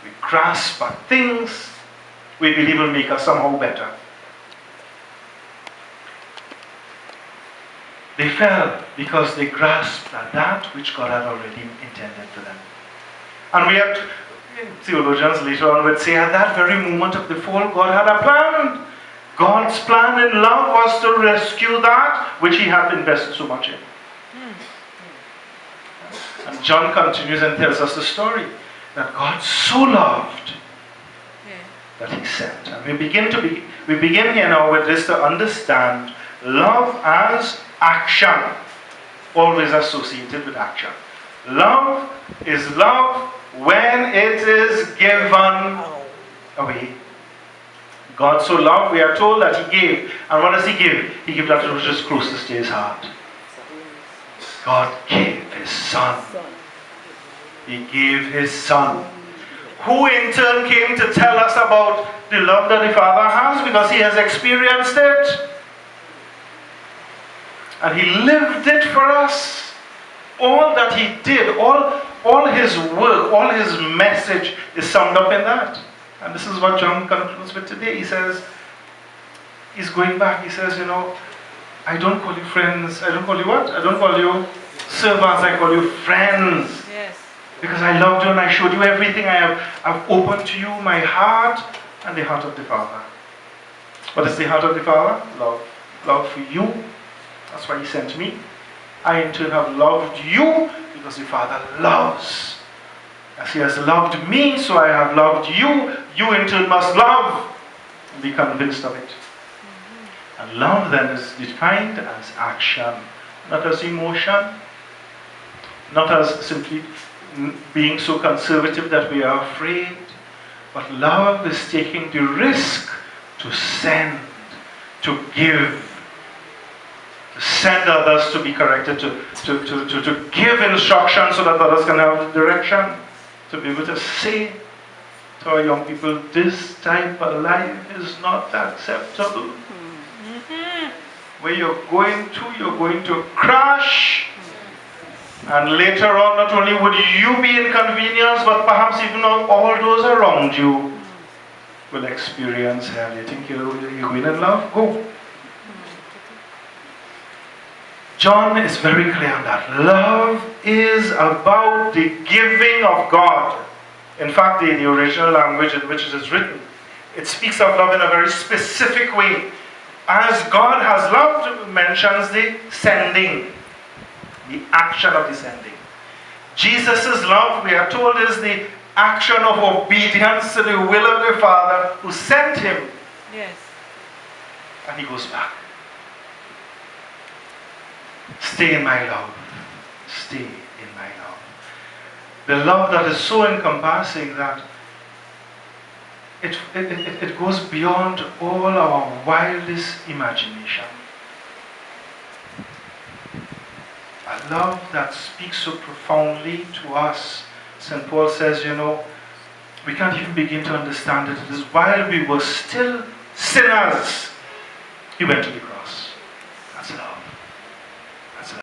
we grasp at things we believe will make us somehow better. They fell because they grasped at that which God had already intended for them. And we have theologians later on would say at that very moment of the fall, God had a plan. God's plan in love was to rescue that which he had invested so much in. And John continues and tells us the story that God so loved that he sent. And we begin here now with this to understand love as action, always associated with action. Love is love when it is given away. God so loved, we are told that he gave. And what does he give? He gave that which is closest to his heart. God gave his son. He gave his son, who in turn came to tell us about the love that the Father has because he has experienced it. And he lived it for us. All that he did, all his work, all his message is summed up in that. And this is what John concludes with today. He says, he's going back, he says, I don't call you friends. I don't call you what? I don't call you servants, I call you friends. Yes. Because I loved you and I showed you everything. I've opened to you my heart and the heart of the Father. What is the heart of the Father? Love. Love for you. That's why he sent me. I in turn have loved you because the Father loves. As he has loved me, so I have loved you. You in turn must love and be convinced of it. And love then is defined as action, not as emotion, not as simply being so conservative that we are afraid, but love is taking the risk to send, to give, to send others to be corrected, to give instruction so that others can have the direction, to be able to say to our young people, this type of life is not acceptable. Where you're going to crash. And later on, not only would you be inconvenienced, but perhaps even all those around you will experience hell. You think you're going in love? Go. John is very clear on that. Love is about the giving of God. In fact, the original language in which it is written, it speaks of love in a very specific way. As God has loved, mentions the sending, the action of the sending. Jesus' love, we are told, is the action of obedience to the will of the Father who sent him. Yes. And he goes back. Stay in my love. Stay in my love. The love that is so encompassing that it goes beyond all our wildest imagination. A love that speaks so profoundly to us. St. Paul says, we can't even begin to understand it. It is while we were still sinners, he went to the cross.